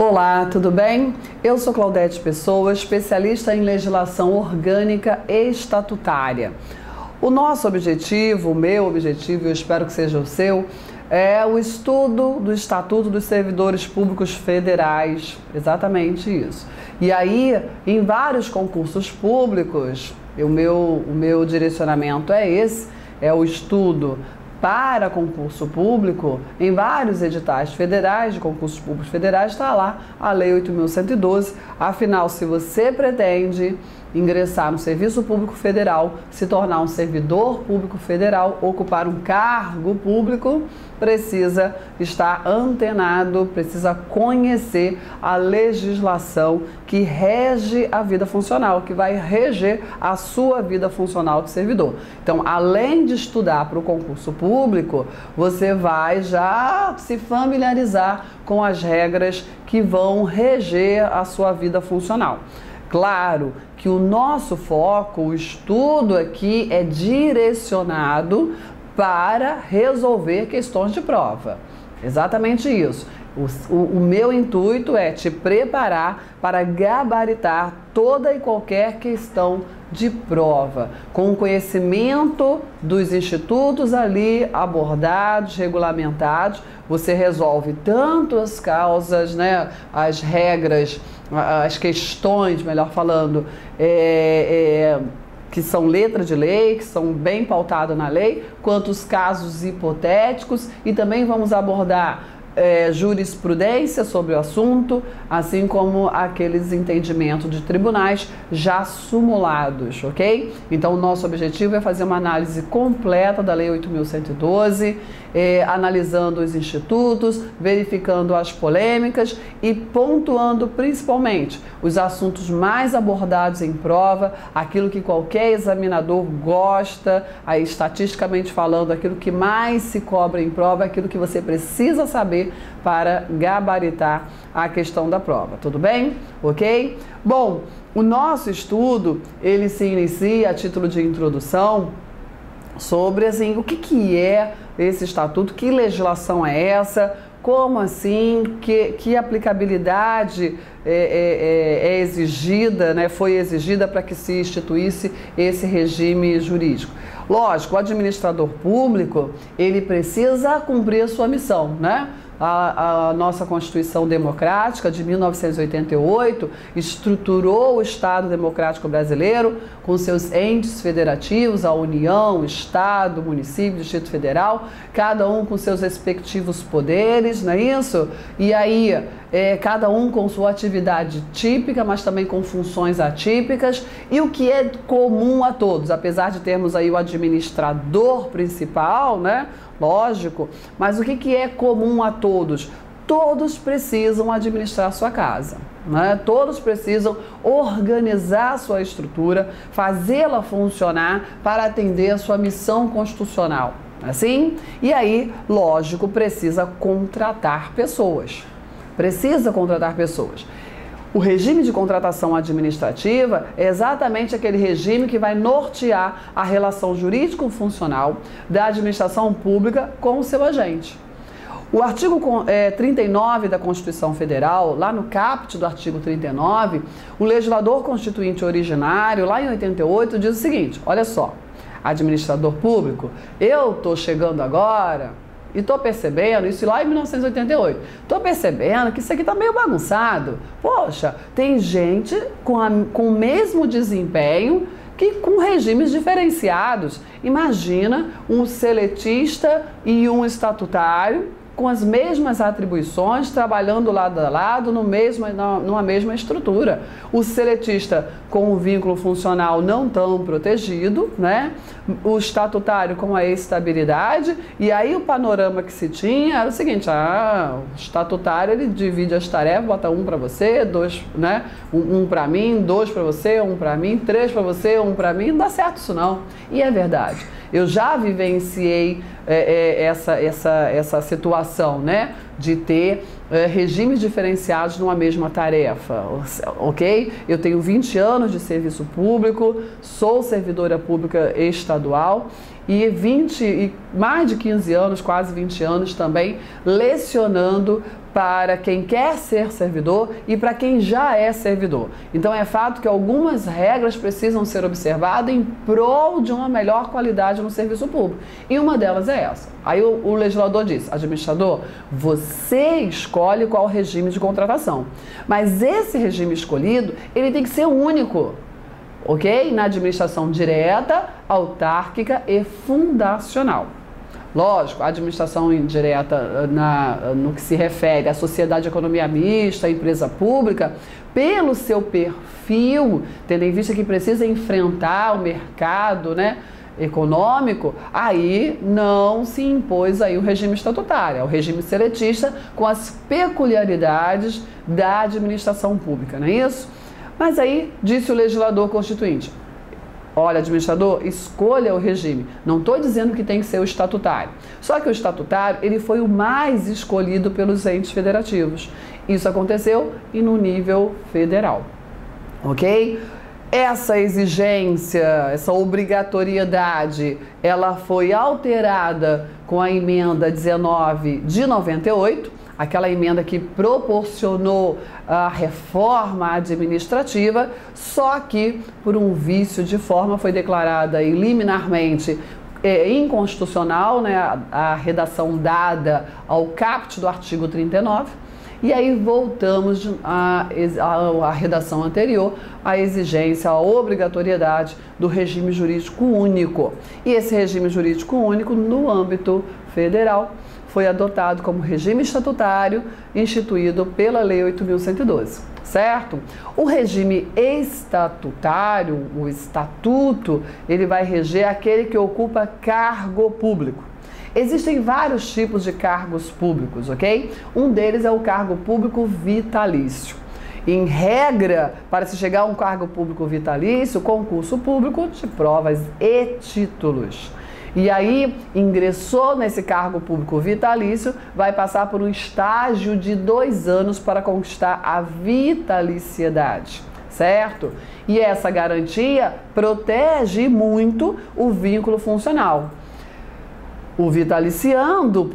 Olá, tudo bem? Eu sou Claudete Pessoa, especialista em legislação orgânica e estatutária. O nosso objetivo, o meu objetivo, eu espero que seja o seu, é o estudo do Estatuto dos Servidores Públicos Federais, exatamente isso. E aí, em vários concursos públicos, o meu direcionamento é esse, é o estudo para concurso público. Em vários editais federais, de concursos públicos federais, está lá a Lei 8.112. Afinal, se você pretende ingressar no Serviço Público Federal, se tornar um servidor público federal, ocupar um cargo público, precisa estar antenado, precisa conhecer a legislação que rege a vida funcional, que vai reger a sua vida funcional de servidor. Então, além de estudar para o concurso público, você vai já se familiarizar com as regras que vão reger a sua vida funcional. Claro que o nosso foco, o estudo aqui é direcionado para resolver questões de prova. Exatamente isso. O meu intuito é te preparar para gabaritar toda e qualquer questão de prova, com o conhecimento dos institutos ali abordados, regulamentados. Você resolve tanto as causas, né, as regras, as questões, melhor falando, que são letra de lei, que são bem pautadas na lei, quanto os casos hipotéticos, e também vamos abordar jurisprudência sobre o assunto, assim como aqueles entendimentos de tribunais já simulados, ok? Então, o nosso objetivo é fazer uma análise completa da Lei 8.112, analisando os institutos, verificando as polêmicas e pontuando principalmente os assuntos mais abordados em prova, aquilo que qualquer examinador gosta, aí estatisticamente falando, aquilo que mais se cobra em prova, aquilo que você precisa saber para gabaritar a questão da prova, tudo bem? Ok? Bom, o nosso estudo, ele se inicia a título de introdução sobre, assim, o que é esse estatuto, que legislação é essa, como assim, que aplicabilidade é exigida, né, foi exigida para que se instituísse esse regime jurídico. Lógico, o administrador público, ele precisa cumprir a sua missão, né? A nossa Constituição Democrática de 1988 estruturou o Estado Democrático Brasileiro com seus entes federativos, a União, o Estado, o município, o Distrito Federal, cada um com seus respectivos poderes, não é isso? E aí, cada um com sua atividade típica, mas também com funções atípicas, e o que é comum a todos, apesar de termos aí o administrador principal, né? Lógico, mas o que é comum a todos? Todos precisam administrar a sua casa, né? Todos precisam organizar a sua estrutura, fazê-la funcionar para atender a sua missão constitucional, assim? E aí, lógico, precisa contratar pessoas. Precisa contratar pessoas. O regime de contratação administrativa é exatamente aquele regime que vai nortear a relação jurídico-funcional da administração pública com o seu agente. O artigo 39 da Constituição Federal, lá no caput do artigo 39, o legislador constituinte originário, lá em 88, diz o seguinte: olha só, administrador público, eu estou chegando agora e estou percebendo, isso lá em 1988, estou percebendo que isso aqui está meio bagunçado. Poxa, tem gente com o mesmo desempenho que com regimes diferenciados. Imagina um seletista e um estatutário com as mesmas atribuições, trabalhando lado a lado numa mesma estrutura. O seletista com o vínculo funcional não tão protegido, né? O estatutário com a estabilidade, e aí o panorama que se tinha era o seguinte: o estatutário, ele divide as tarefas, bota um para você, dois, né? Um para mim, dois para você, um para mim, três para você, um para mim. Não dá certo isso não. E é verdade. Eu já vivenciei essa situação, né, de ter regimes diferenciados numa mesma tarefa, ok? Eu tenho 20 anos de serviço público, sou servidora pública estadual e mais de 15 anos, quase 20 anos também, lecionando para quem quer ser servidor e para quem já é servidor. Então é fato que algumas regras precisam ser observadas em prol de uma melhor qualidade no serviço público. E uma delas é essa. Aí o legislador diz: administrador, você escolhe qual regime de contratação. Mas esse regime escolhido, ele tem que ser único, ok? Na administração direta, autárquica e fundacional. Lógico, a administração indireta no que se refere à sociedade de economia mista, à empresa pública, pelo seu perfil, tendo em vista que precisa enfrentar o mercado, né, econômico, aí não se impôs aí o regime estatutário, é o regime seletista com as peculiaridades da administração pública, não é isso? Mas aí disse o legislador constituinte: olha, administrador, escolha o regime. Não estou dizendo que tem que ser o estatutário. Só que o estatutário, ele foi o mais escolhido pelos entes federativos. Isso aconteceu e no nível federal. Ok? Essa exigência, essa obrigatoriedade, ela foi alterada com a emenda 19 de 98, aquela emenda que proporcionou a reforma administrativa, só que por um vício de forma foi declarada liminarmente inconstitucional, né, a redação dada ao caput do artigo 39, e aí voltamos à redação anterior, à exigência, à obrigatoriedade do regime jurídico único. E esse regime jurídico único, no âmbito federal, foi adotado como regime estatutário instituído pela Lei 8.112, certo? O regime estatutário, o estatuto, ele vai reger aquele que ocupa cargo público. Existem vários tipos de cargos públicos, ok? Um deles é o cargo público vitalício. Em regra, para se chegar a um cargo público vitalício, concurso público de provas e títulos. E aí, ingressou nesse cargo público vitalício, vai passar por um estágio de 2 anos para conquistar a vitaliciedade, certo? E essa garantia protege muito o vínculo funcional. O vitaliciando,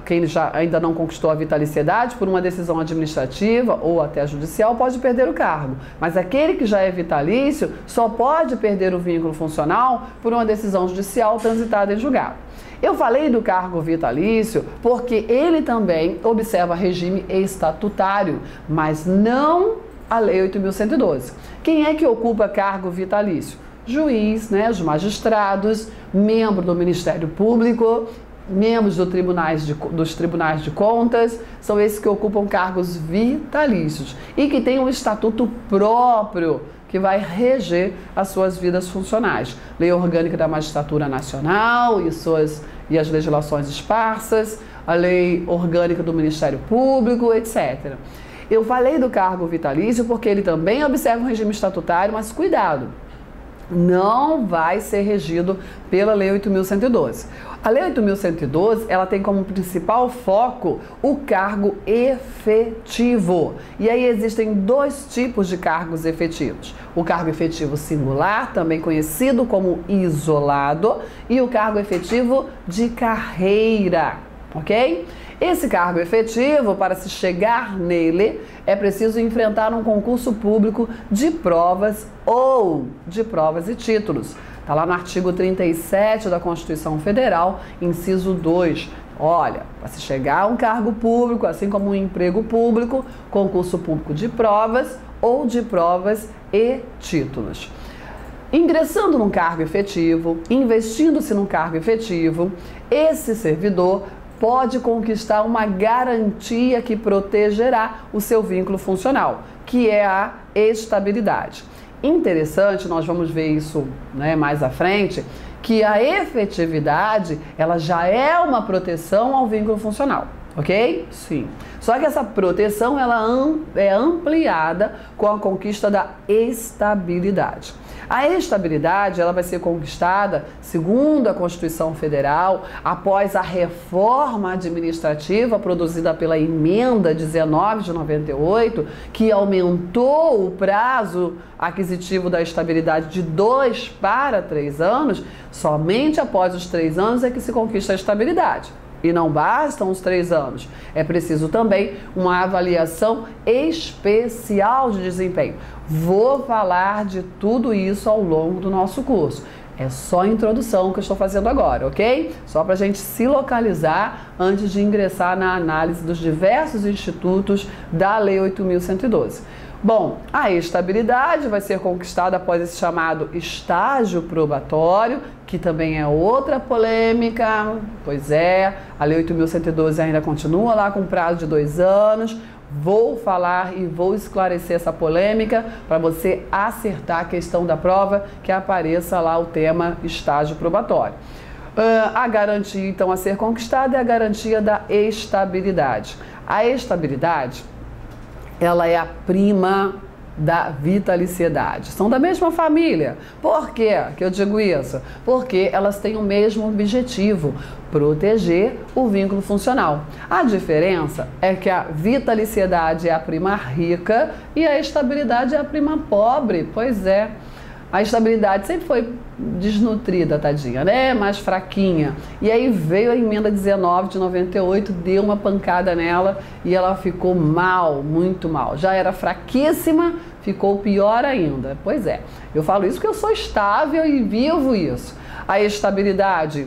quem ainda não conquistou a vitaliciedade, por uma decisão administrativa ou até judicial, pode perder o cargo. Mas aquele que já é vitalício só pode perder o vínculo funcional por uma decisão judicial transitada em julgado. Eu falei do cargo vitalício porque ele também observa regime estatutário, mas não a Lei 8.112. Quem é que ocupa cargo vitalício? Juiz, né, os magistrados, membro do Ministério Público, membros dos tribunais de contas, são esses que ocupam cargos vitalícios e que têm um estatuto próprio que vai reger as suas vidas funcionais. Lei Orgânica da Magistratura Nacional e as legislações esparsas, a Lei Orgânica do Ministério Público, etc. Eu falei do cargo vitalício porque ele também observa um regime estatutário, mas cuidado, não vai ser regido pela Lei 8.112. A Lei 8.112, ela tem como principal foco o cargo efetivo. E aí existem 2 tipos de cargos efetivos. O cargo efetivo singular, também conhecido como isolado, e o cargo efetivo de carreira, ok? Esse cargo efetivo, para se chegar nele, é preciso enfrentar um concurso público de provas ou de provas e títulos. Está lá no artigo 37 da Constituição Federal, inciso 2. Olha, para se chegar a um cargo público, assim como um emprego público, concurso público de provas ou de provas e títulos. Ingressando num cargo efetivo, investindo-se num cargo efetivo, esse servidor pode conquistar uma garantia que protegerá o seu vínculo funcional, que é a estabilidade. Interessante, nós vamos ver isso, né, mais à frente, que a efetividade, ela já é uma proteção ao vínculo funcional, ok? Sim. Só que essa proteção, ela é ampliada com a conquista da estabilidade. A estabilidade, ela vai ser conquistada, segundo a Constituição Federal, após a reforma administrativa produzida pela emenda 19 de 98, que aumentou o prazo aquisitivo da estabilidade de 2 para 3 anos. Somente após os 3 anos é que se conquista a estabilidade. E não bastam os 3 anos. É preciso também uma avaliação especial de desempenho. Vou falar de tudo isso ao longo do nosso curso. É só a introdução que eu estou fazendo agora, ok? Só para a gente se localizar antes de ingressar na análise dos diversos institutos da Lei 8.112. Bom, a estabilidade vai ser conquistada após esse chamado estágio probatório, que também é outra polêmica. Pois é, a Lei 8.112 ainda continua lá com prazo de 2 anos. Vou falar e vou esclarecer essa polêmica para você acertar a questão da prova, que apareça lá o tema estágio probatório. A garantia, então, a ser conquistada é a garantia da estabilidade. A estabilidade, ela é a prima da vitaliciedade. São da mesma família. Por quê que eu digo isso? Porque elas têm o mesmo objetivo, proteger o vínculo funcional. A diferença é que a vitaliciedade é a prima rica e a estabilidade é a prima pobre. Pois é. A estabilidade sempre foi desnutrida, tadinha, né? Mais fraquinha. E aí veio a emenda 19 de 98, deu uma pancada nela e ela ficou mal, muito mal. Já era fraquíssima, ficou pior ainda. Pois é, eu falo isso porque eu sou estável e vivo isso. A estabilidade,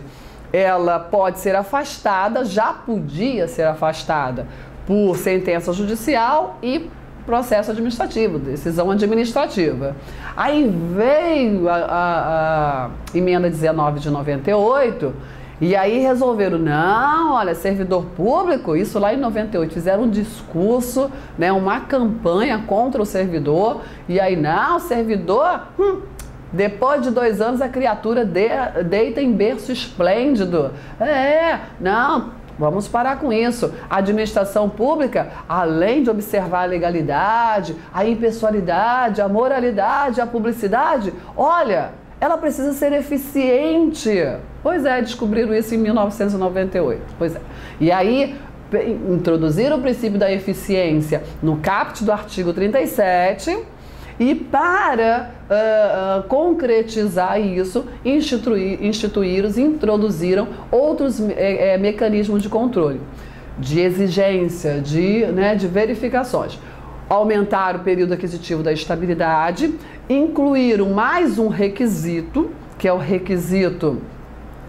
ela pode ser afastada, já podia ser afastada por sentença judicial e processo administrativo, decisão administrativa. Aí veio a emenda 19 de 98 e aí resolveram, não, olha, servidor público, isso lá em 98, fizeram um discurso, né, uma campanha contra o servidor, e aí, não, servidor, depois de 2 anos a criatura deita em berço esplêndido. Não, vamos parar com isso. A administração pública, além de observar a legalidade, a impessoalidade, a moralidade, a publicidade, olha, ela precisa ser eficiente. Pois é, descobriram isso em 1998. Pois é. E aí, introduziram o princípio da eficiência no caput do artigo 37 e para concretizar isso, introduziram outros mecanismos de controle, de exigência, de verificações. Aumentaram o período aquisitivo da estabilidade, incluíram mais um requisito, que é o requisito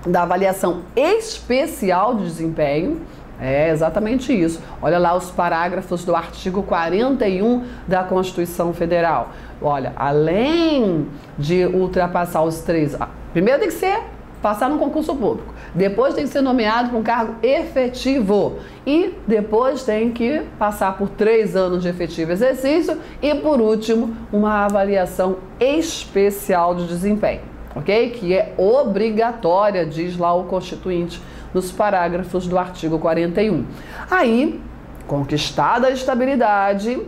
da avaliação especial de desempenho. É exatamente isso. Olha lá os parágrafos do artigo 41 da Constituição Federal. Olha, além de ultrapassar os 3... Primeiro tem que ser passar no concurso público. Depois tem que ser nomeado para um cargo efetivo. E depois tem que passar por 3 anos de efetivo exercício. E por último, uma avaliação especial de desempenho. Ok? Que é obrigatória, diz lá o Constituinte, nos parágrafos do artigo 41. Aí, conquistada a estabilidade,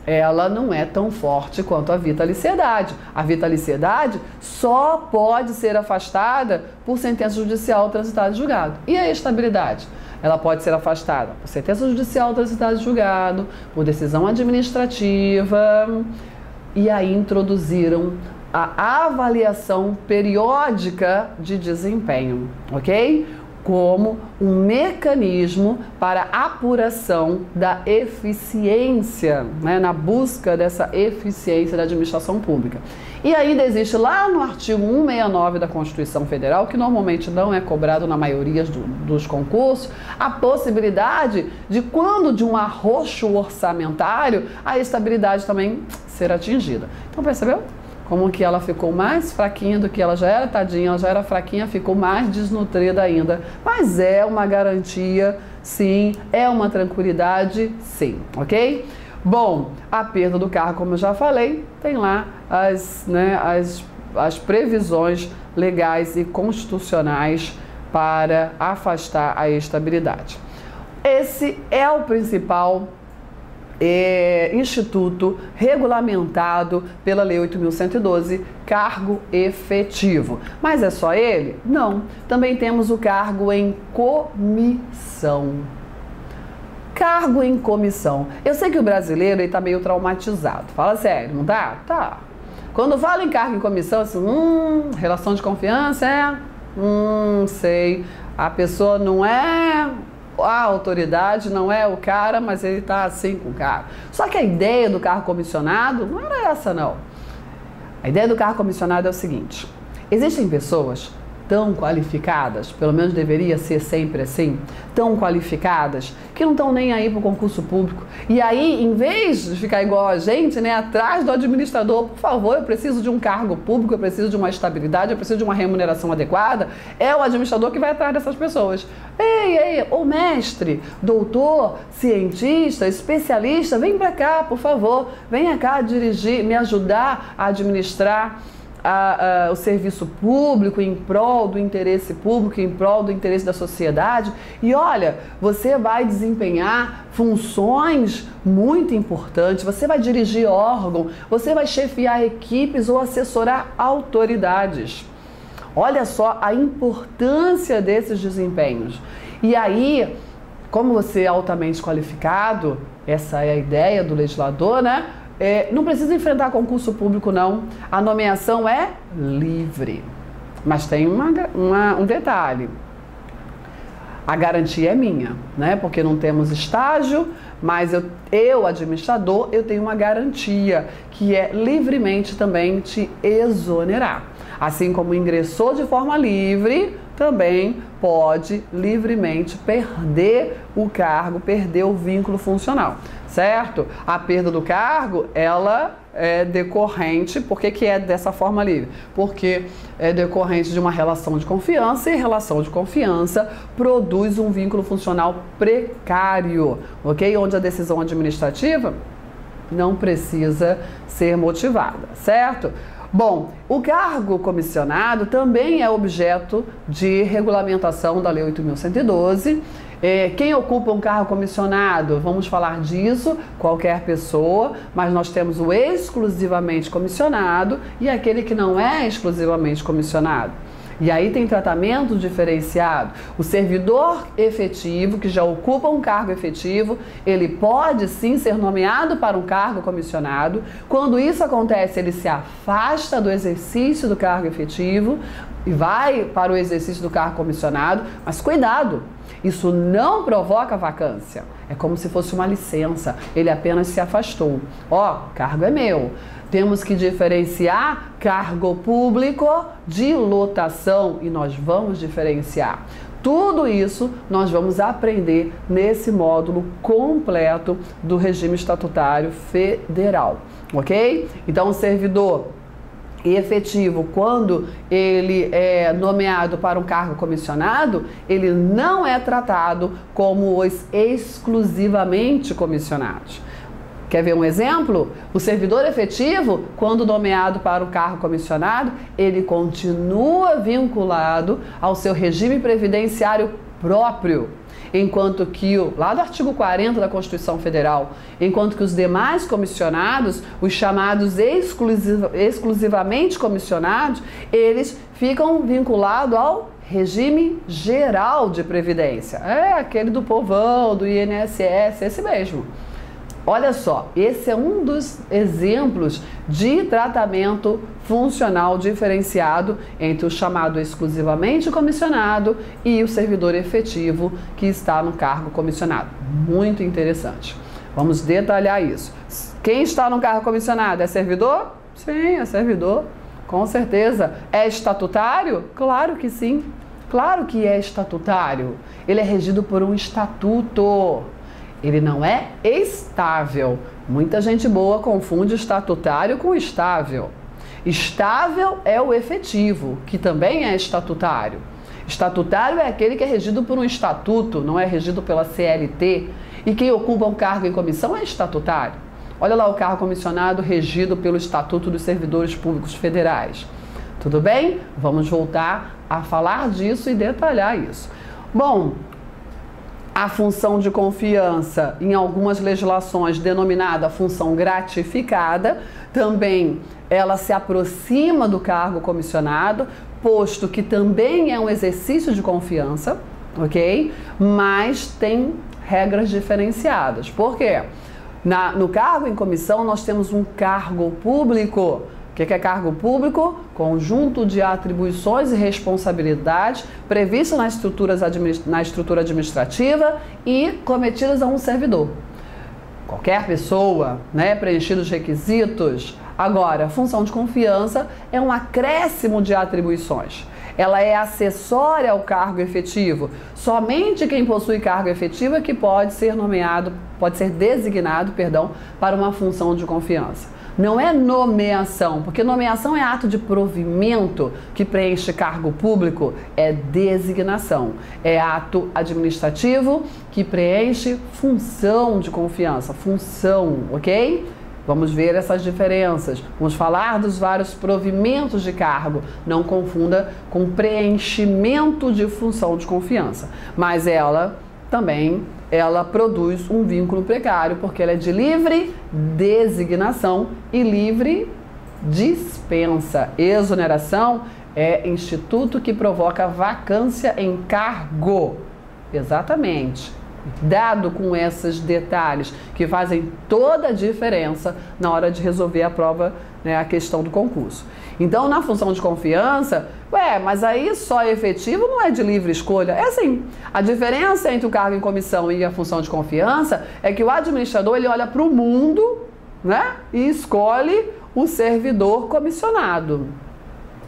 ela não é tão forte quanto a vitaliciedade. A vitaliciedade só pode ser afastada por sentença judicial transitada em julgado. E a estabilidade? Ela pode ser afastada por sentença judicial transitada em julgado, por decisão administrativa, e aí introduziram a avaliação periódica de desempenho, ok? Como um mecanismo para apuração da eficiência, né, na busca dessa eficiência da administração pública. E ainda existe lá no artigo 169 da Constituição Federal, que normalmente não é cobrado na maioria dos concursos, a possibilidade de, quando de um arroxo orçamentário, a estabilidade também ser atingida. Então, percebeu? Como que ela ficou mais fraquinha do que ela já era, tadinha, ela já era fraquinha, ficou mais desnutrida ainda. Mas é uma garantia, sim, é uma tranquilidade, sim, ok? Bom, a perda do cargo, como eu já falei, tem lá as previsões legais e constitucionais para afastar a estabilidade. Esse é o principal instituto regulamentado pela Lei 8.112, cargo efetivo. Mas é só ele? Não. Também temos o cargo em comissão. Cargo em comissão. Eu sei que o brasileiro está meio traumatizado. Fala sério, não tá? Tá. Quando fala em cargo em comissão, assim, relação de confiança sei. A pessoa não é a autoridade, não é o cara, mas ele está assim com o cara. Só que a ideia do cargo comissionado não era essa, não. A ideia do cargo comissionado é o seguinte: existem pessoas tão qualificadas, pelo menos deveria ser sempre assim, tão qualificadas, que não estão nem aí para o concurso público. E aí, em vez de ficar igual a gente, né, atrás do administrador, por favor, eu preciso de um cargo público, eu preciso de uma estabilidade, eu preciso de uma remuneração adequada, é o administrador que vai atrás dessas pessoas. Ei, ô mestre, doutor, cientista, especialista, vem para cá, por favor, venha cá dirigir, me ajudar a administrar o serviço público em prol do interesse público, em prol do interesse da sociedade. E olha, você vai desempenhar funções muito importantes, você vai dirigir órgão, você vai chefiar equipes ou assessorar autoridades. Olha só a importância desses desempenhos. E aí, como você é altamente qualificado, essa é a ideia do legislador, né? Não precisa enfrentar concurso público, não. A nomeação é livre. Mas tem um detalhe. A garantia é minha, né? Porque não temos estágio, mas eu, administrador, eu tenho uma garantia, que é livremente também te exonerar. Assim como ingressou de forma livre, também pode livremente perder o cargo, perder o vínculo funcional, certo? A perda do cargo, ela é decorrente, por que é dessa forma livre? Porque é decorrente de uma relação de confiança, e relação de confiança produz um vínculo funcional precário, ok? Onde a decisão administrativa não precisa ser motivada, certo? Bom, o cargo comissionado também é objeto de regulamentação da Lei 8.112. Quem ocupa um cargo comissionado, vamos falar disso, qualquer pessoa, mas nós temos o exclusivamente comissionado e aquele que não é exclusivamente comissionado. E aí tem tratamento diferenciado. O servidor efetivo, que já ocupa um cargo efetivo, ele pode sim ser nomeado para um cargo comissionado. Quando isso acontece, ele se afasta do exercício do cargo efetivo e vai para o exercício do cargo comissionado. Mas cuidado, isso não provoca vacância. É como se fosse uma licença. Ele apenas se afastou. Ó, cargo é meu. Temos que diferenciar cargo público de lotação e nós vamos diferenciar. Tudo isso nós vamos aprender nesse módulo completo do regime estatutário federal, ok? Então, o servidor efetivo, quando ele é nomeado para um cargo comissionado, ele não é tratado como os exclusivamente comissionados. Quer ver um exemplo? O servidor efetivo, quando nomeado para o cargo comissionado, ele continua vinculado ao seu regime previdenciário próprio, enquanto que, lá do artigo 40 da Constituição Federal, enquanto que os demais comissionados, os chamados exclusivamente comissionados, eles ficam vinculados ao regime geral de previdência. É aquele do povão, do INSS, esse mesmo. Olha só, esse é um dos exemplos de tratamento funcional diferenciado entre o chamado exclusivamente comissionado e o servidor efetivo que está no cargo comissionado. Muito interessante. Vamos detalhar isso. Quem está no cargo comissionado é servidor? Sim, é servidor. Com certeza. É estatutário? Claro que sim. Claro que é estatutário. Ele é regido por um estatuto. Ele não é estável. Muita gente boa confunde estatutário com estável. Estável é o efetivo, que também é estatutário. Estatutário é aquele que é regido por um estatuto, não é regido pela CLT. E quem ocupa um cargo em comissão é estatutário. Olha lá o cargo comissionado regido pelo Estatuto dos Servidores Públicos Federais. Tudo bem? Vamos voltar a falar disso e detalhar isso. Bom, a função de confiança, em algumas legislações denominada função gratificada, também ela se aproxima do cargo comissionado, posto que também é um exercício de confiança, ok? Mas tem regras diferenciadas. Por quê? No cargo em comissão nós temos um cargo público O que é cargo público? Conjunto de atribuições e responsabilidades previstas na estrutura administrativa e cometidas a um servidor. Qualquer pessoa, né, preenchido os requisitos. Agora, função de confiança é um acréscimo de atribuições. Ela é acessória ao cargo efetivo. Somente quem possui cargo efetivo é que pode ser designado, para uma função de confiança. Não é nomeação, porque nomeação é ato de provimento que preenche cargo público, é designação. É ato administrativo que preenche função de confiança, função, ok? Vamos ver essas diferenças. Vamos falar dos vários provimentos de cargo. Não confunda com preenchimento de função de confiança. Mas ela produz um vínculo precário, porque ela é de livre designação e livre dispensa. Exoneração é instituto que provoca vacância em cargo. Exatamente. Cuidado com esses detalhes que fazem toda a diferença na hora de resolver a prova, né, a questão do concurso. Então, na função de confiança, mas aí só efetivo não é de livre escolha. É assim, a diferença entre o cargo em comissão e a função de confiança é que o administrador ele olha para o mundo, né, e escolhe o servidor comissionado.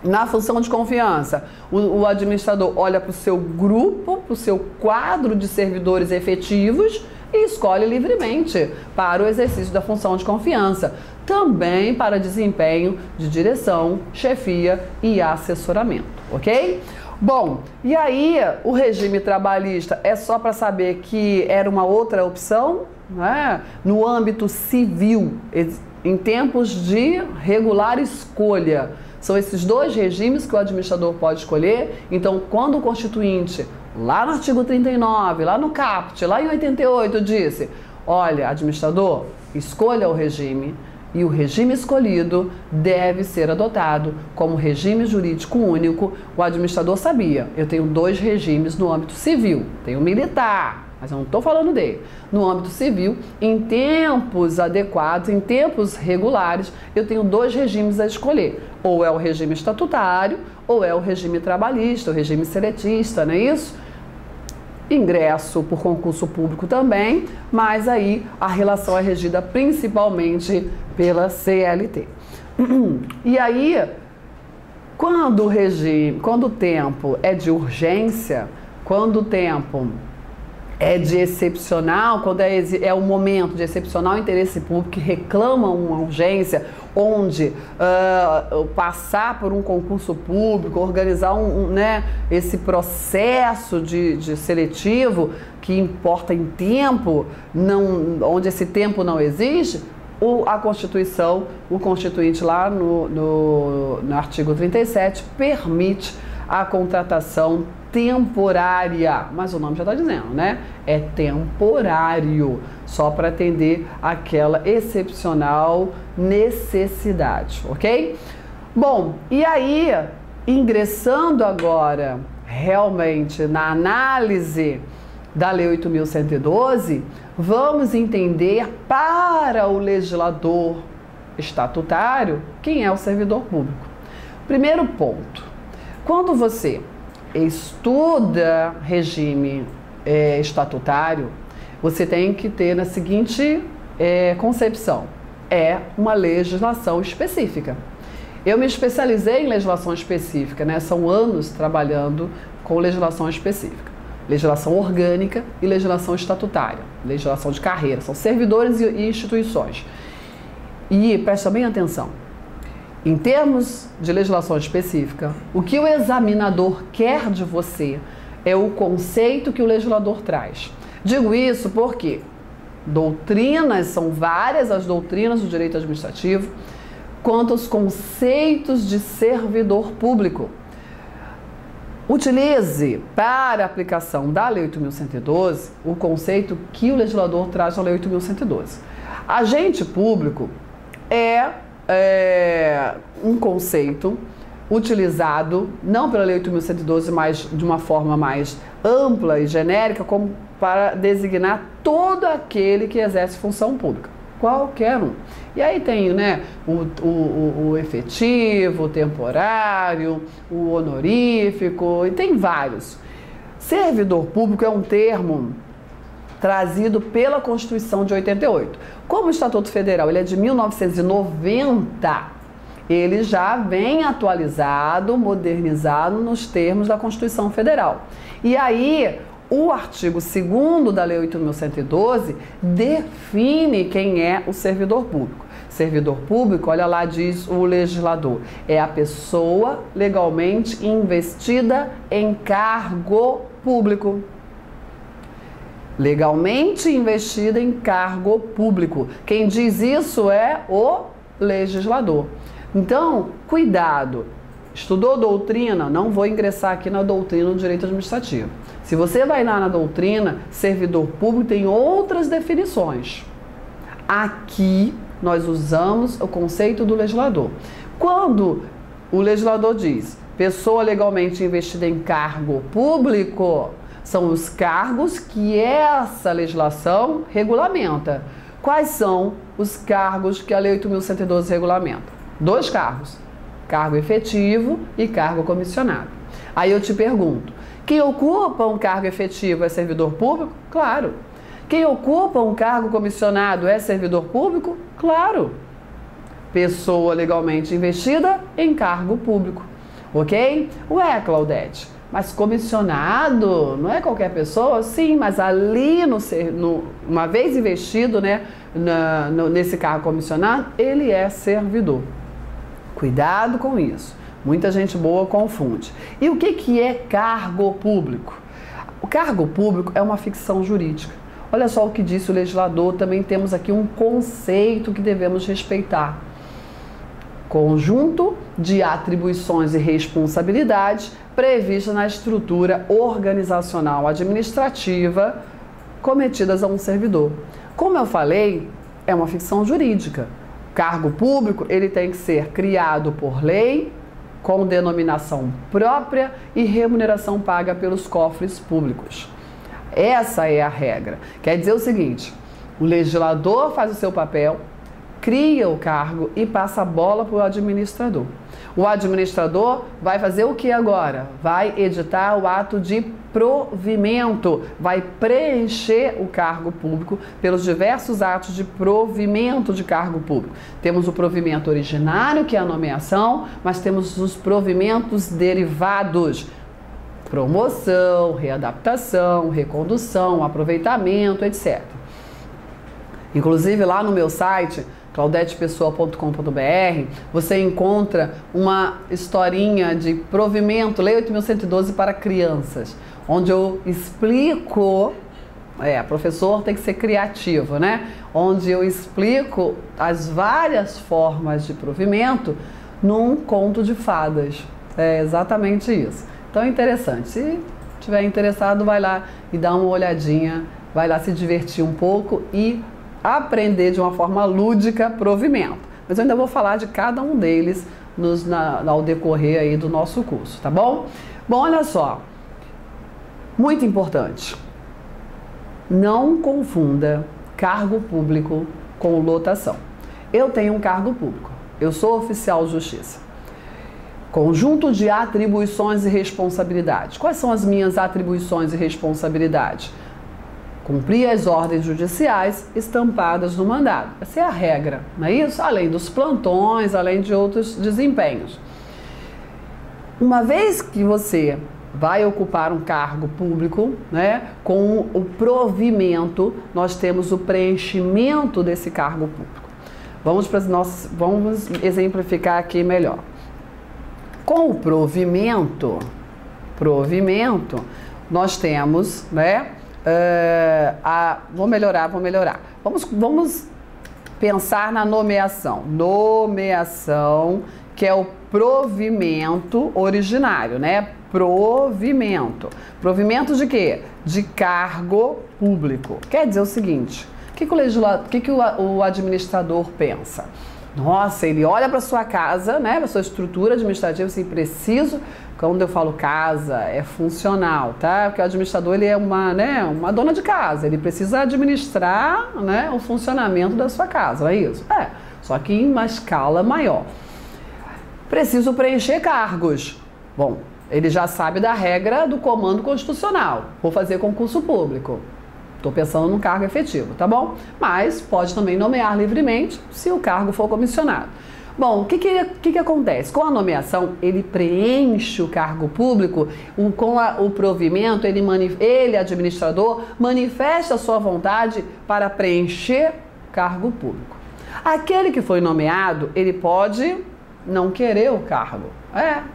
Na função de confiança, o administrador olha para o seu grupo, para o seu quadro de servidores efetivos e escolhe livremente para o exercício da função de confiança, também para desempenho de direção, chefia e assessoramento, ok? Bom, e aí o regime trabalhista é só para saber que era uma outra opção, né? No âmbito civil, em tempos de regular escolha. São esses dois regimes que o administrador pode escolher. Então, quando o Constituinte, lá no artigo 39, lá no caput, lá em 88, disse: olha, administrador, escolha o regime, e o regime escolhido deve ser adotado como regime jurídico único. O administrador sabia, eu tenho dois regimes no âmbito civil, tenho militar, mas eu não estou falando dele. No âmbito civil, em tempos adequados, em tempos regulares, eu tenho dois regimes a escolher. Ou é o regime estatutário, ou é o regime trabalhista, o regime seletista, não é isso? Ingresso por concurso público também, mas aí a relação é regida principalmente pela CLT. E aí, quando o tempo é de urgência, quando o tempo é de excepcional, quando é um momento de excepcional interesse público que reclama uma urgência, onde passar por um concurso público, organizar esse processo de seletivo que importa em tempo, onde esse tempo não existe, a Constituição, o Constituinte lá no artigo 37 permite a contratação temporária, mas o nome já está dizendo, né? É temporário, só para atender aquela excepcional necessidade, ok? Bom, e aí, ingressando agora realmente na análise da Lei 8.112, vamos entender para o legislador estatutário quem é o servidor público. Primeiro ponto, quando você estuda regime estatutário, você tem que ter na seguinte concepção: é uma legislação específica. Eu me especializei em legislação específica, né? São anos trabalhando com legislação específica. Legislação orgânica e legislação estatutária, legislação de carreira, são servidores e instituições. E presta bem atenção, em termos de legislação específica, o que o examinador quer de você é o conceito que o legislador traz. Digo isso porque doutrinas, são várias as doutrinas do direito administrativo, quanto aos conceitos de servidor público. Utilize para a aplicação da Lei 8.112 o conceito que o legislador traz na Lei 8.112. Agente público é um conceito utilizado não pela Lei 8.112, mas de uma forma mais ampla e genérica, como para designar todo aquele que exerce função pública. Qualquer um. E aí tem, né, o efetivo, o temporário, o honorífico, e tem vários. Servidor público é um termo trazido pela Constituição de 88. Como o Estatuto Federal ele é de 1990, ele já vem atualizado, modernizado nos termos da Constituição Federal. E aí, o artigo 2º da Lei 8.112 define quem é o servidor público. Servidor público, olha lá, diz o legislador, é a pessoa legalmente investida em cargo público. Legalmente investida em cargo público. Quem diz isso é o legislador. Então, cuidado. Estudou doutrina? Não vou ingressar aqui na doutrina do direito administrativo. Se você vai lá na doutrina, servidor público tem outras definições. Aqui nós usamos o conceito do legislador. Quando o legislador diz pessoa legalmente investida em cargo público, são os cargos que essa legislação regulamenta. Quais são os cargos que a Lei 8.112 regulamenta? 2 cargos. Cargo efetivo e cargo comissionado. Aí eu te pergunto, quem ocupa um cargo efetivo é servidor público? Claro. Quem ocupa um cargo comissionado é servidor público? Claro. Pessoa legalmente investida em cargo público. Ok? Ué, Claudete, mas comissionado não é qualquer pessoa? Sim, mas ali, uma vez investido, né, nesse cargo comissionado, ele é servidor. Cuidado com isso. Muita gente boa confunde. E o que é cargo público? O cargo público é uma ficção jurídica. Olha só o que disse o legislador, também temos aqui um conceito que devemos respeitar. Conjunto de atribuições e responsabilidades previstas na estrutura organizacional administrativa cometidas a um servidor. Como eu falei, é uma ficção jurídica. Cargo público, ele tem que ser criado por lei, com denominação própria e remuneração paga pelos cofres públicos. Essa é a regra. Quer dizer o seguinte, o legislador faz o seu papel, cria o cargo e passa a bola para o administrador. O administrador vai fazer o que agora? Vai editar o ato de provimento, vai preencher o cargo público pelos diversos atos de provimento de cargo público. Temos o provimento originário, que é a nomeação, mas temos os provimentos derivados. Promoção, readaptação, recondução, aproveitamento, etc. Inclusive lá no meu site, claudetepessoa.com.br, você encontra uma historinha de provimento, Lei 8.112 para crianças, onde eu explico, professor tem que ser criativo, né? Onde eu explico as várias formas de provimento num conto de fadas. É exatamente isso. Então é interessante. Se tiver interessado, vai lá e dá uma olhadinha, vai lá se divertir um pouco e aprender de uma forma lúdica provimento. Mas eu ainda vou falar de cada um deles ao decorrer aí do nosso curso, tá bom? Bom, olha só, muito importante, não confunda cargo público com lotação. Eu tenho um cargo público, eu sou oficial de justiça. Conjunto de atribuições e responsabilidades. Quais são as minhas atribuições e responsabilidades? Cumprir as ordens judiciais estampadas no mandado. Essa é a regra, não é isso? Além dos plantões, além de outros desempenhos. Uma vez que você vai ocupar um cargo público, né, com o provimento, nós temos o preenchimento desse cargo público. Vamos exemplificar aqui melhor. Com o provimento, nós temos, né, vou melhorar. Vamos pensar na nomeação. Nomeação, que é o provimento originário, né? Provimento. Provimento de quê? De cargo público. Quer dizer o seguinte, o que o administrador pensa? Nossa, ele olha para sua casa, né, para sua estrutura administrativa, assim, preciso. Quando eu falo casa, é funcional, tá? Porque o administrador, ele é uma dona de casa, ele precisa administrar, né, o funcionamento da sua casa, não é isso? É, só que em uma escala maior. Preciso preencher cargos. Bom, ele já sabe da regra do comando constitucional. Vou fazer concurso público. Estou pensando num cargo efetivo, tá bom? Mas pode também nomear livremente se o cargo for comissionado. Bom, o que acontece? Com a nomeação, ele preenche o cargo público, com o provimento, ele, administrador, manifesta a sua vontade para preencher cargo público. Aquele que foi nomeado, ele pode não querer o cargo.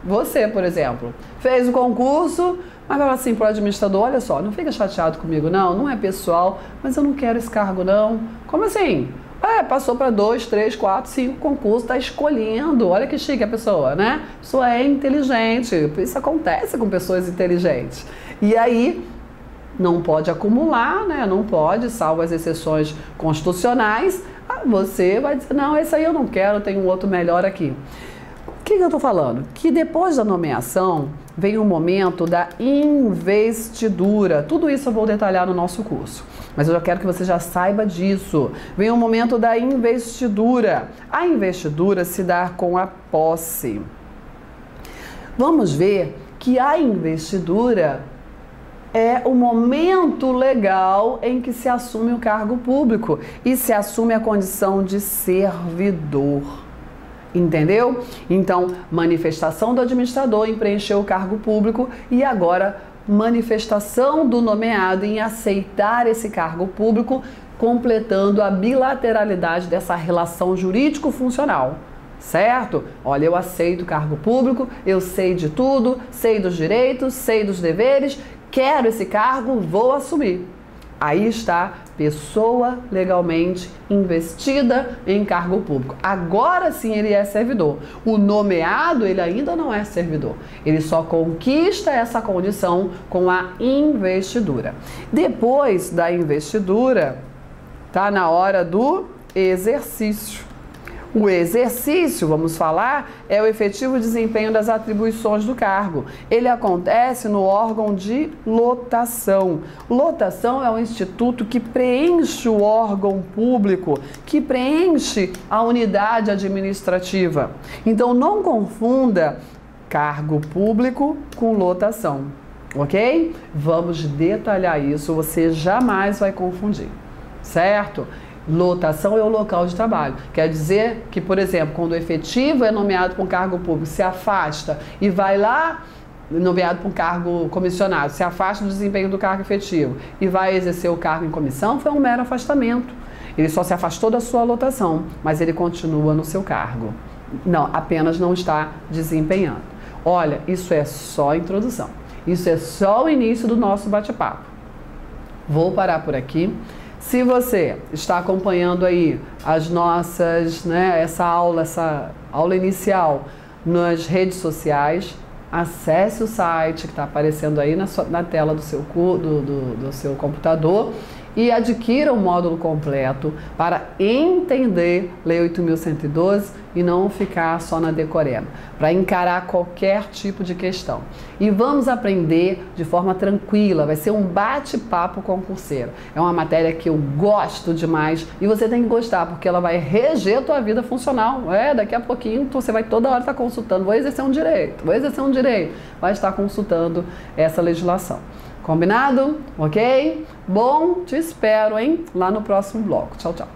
Você, por exemplo, fez o concurso, mas vai assim para o administrador, olha só, não fica chateado comigo não é pessoal, mas eu não quero esse cargo não. Como assim? Passou para 2, 3, 4, 5 concursos, está escolhendo. Olha que chique a pessoa, né? A pessoa é inteligente. Isso acontece com pessoas inteligentes. E aí, não pode acumular, né? Não pode, salvo as exceções constitucionais. Você vai dizer, não, esse aí eu não quero, tem um outro melhor aqui. O que eu estou falando? Que depois da nomeação, vem o momento da investidura. Tudo isso eu vou detalhar no nosso curso. Mas eu já quero que você já saiba disso. Vem o momento da investidura. A investidura se dá com a posse. Vamos ver que a investidura é o momento legal em que se assume o cargo público e se assume a condição de servidor. Entendeu? Então, manifestação do administrador em preencher o cargo público e agora manifestação do nomeado em aceitar esse cargo público, completando a bilateralidade dessa relação jurídico-funcional. Certo? Olha, eu aceito o cargo público, eu sei de tudo, sei dos direitos, sei dos deveres, quero esse cargo, vou assumir. Aí está, pessoa legalmente investida em cargo público. Agora sim ele é servidor. O nomeado, ele ainda não é servidor. Ele só conquista essa condição com a investidura. Depois da investidura, tá na hora do exercício. O exercício, vamos falar, é o efetivo desempenho das atribuições do cargo. Ele acontece no órgão de lotação. Lotação é um instituto que preenche o órgão público, que preenche a unidade administrativa. Então, não confunda cargo público com lotação, ok? Vamos detalhar isso, você jamais vai confundir, certo? Lotação é o local de trabalho. Quer dizer que, por exemplo, quando o efetivo é nomeado para um cargo público, se afasta e vai lá, nomeado para um cargo comissionado, se afasta do desempenho do cargo efetivo e vai exercer o cargo em comissão, foi um mero afastamento. Ele só se afastou da sua lotação, mas ele continua no seu cargo. Não, apenas não está desempenhando. Olha, isso é só a introdução. Isso é só o início do nosso bate-papo. Vou parar por aqui. Se você está acompanhando aí as nossas, essa aula inicial nas redes sociais, acesse o site que está aparecendo aí na tela do seu computador e adquira o módulo completo para entender Lei 8.112 e não ficar só na decoreba, para encarar qualquer tipo de questão. E vamos aprender de forma tranquila, vai ser um bate-papo concurseiro. É uma matéria que eu gosto demais e você tem que gostar, porque ela vai reger a tua vida funcional. Daqui a pouquinho você vai toda hora estar consultando, vou exercer um direito, vai estar consultando essa legislação. Combinado? Ok? Bom, te espero, hein? Lá no próximo bloco. Tchau, tchau.